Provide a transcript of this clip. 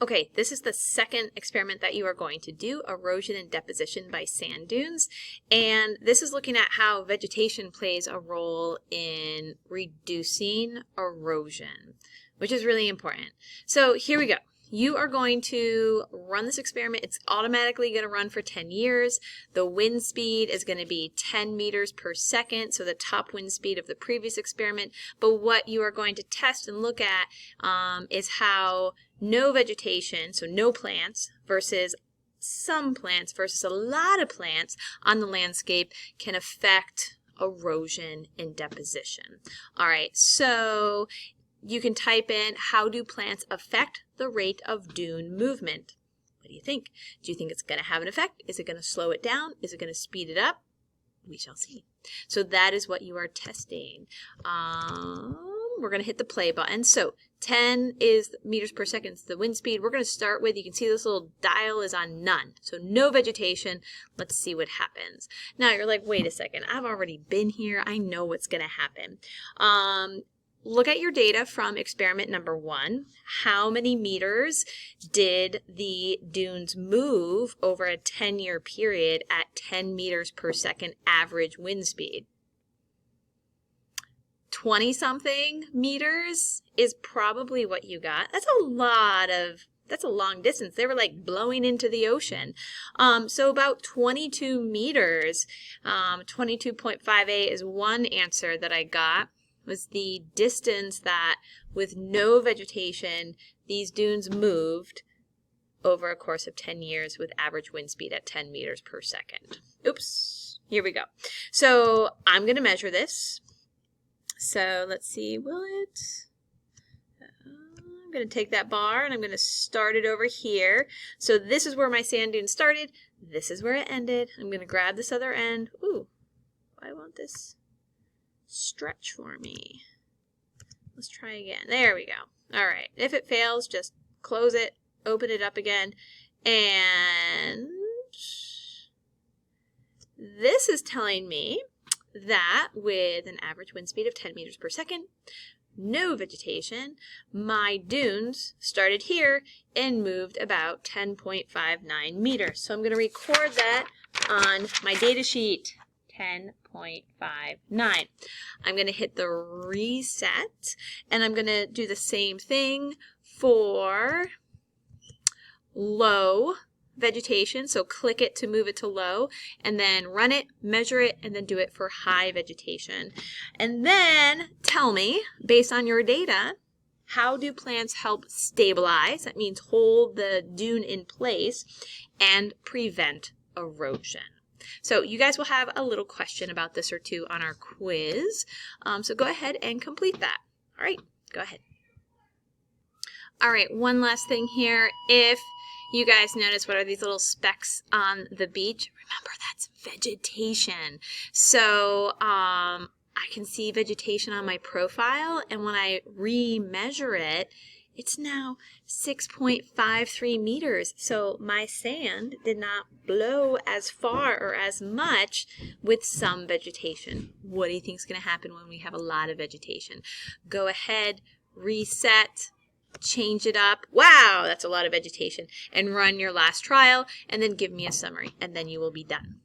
Okay, this is the second experiment that you are going to do, erosion and deposition by sand dunes. And this is looking at how vegetation plays a role in reducing erosion, which is really important. So here we go. You are going to run this experiment. It's automatically going to run for 10 years. The wind speed is going to be 10 meters per second, so the top wind speed of the previous experiment. But what you are going to test and look at is how no vegetation, so no plants, versus some plants versus a lot of plants on the landscape can affect erosion and deposition. All right, so you can type in, how do plants affect the rate of dune movement? What do you think? Do you think it's going to have an effect? Is it going to slow it down? Is it going to speed it up? We shall see. So that is what you are testing. We're going to hit the play button. So 10 is meters per second, it's the wind speed. We're going to start with, you can see this little dial is on none. So no vegetation. Let's see what happens. Now you're like, wait a second, I've already been here. I know what's going to happen. Look at your data from experiment number 1. How many meters did the dunes move over a 10-year period at 10 meters per second average wind speed? 20-something meters is probably what you got. That's a long distance. They were like blowing into the ocean. So about 22 meters, 22.58 is one answer that I got. Was the distance that with no vegetation these dunes moved over a course of 10 years with average wind speed at 10 meters per second. Oops, here we go. So I'm going to measure this. So let's see, will it? I'm going to take that bar and I'm going to start it over here. So this is where my sand dune started. This is where it ended. I'm going to grab this other end. Ooh, why won't this stretch for me? Let's try again. There we go. All right. If it fails, just close it, open it up again, and this is telling me that with an average wind speed of 10 meters per second, no vegetation, my dunes started here and moved about 10.59 meters. So I'm going to record that on my data sheet. 10.59. I'm going to hit the reset and I'm going to do the same thing for low vegetation. So click it to move it to low and then run it, measure it, and then do it for high vegetation. And then tell me, based on your data, how do plants help stabilize? That means hold the dune in place and prevent erosion. So you guys will have a little question about this or two on our quiz. So go ahead and complete that. All right, go ahead. All right, one last thing here. If you guys notice, what are these little specks on the beach? Remember, that's vegetation. So I can see vegetation on my profile, and when I remeasure it, it's now 6.53 meters. So my sand did not blow as far or as much with some vegetation. What do you think is going to happen when we have a lot of vegetation? Go ahead, reset, change it up. Wow, that's a lot of vegetation. And run your last trial, and then give me a summary, and then you will be done.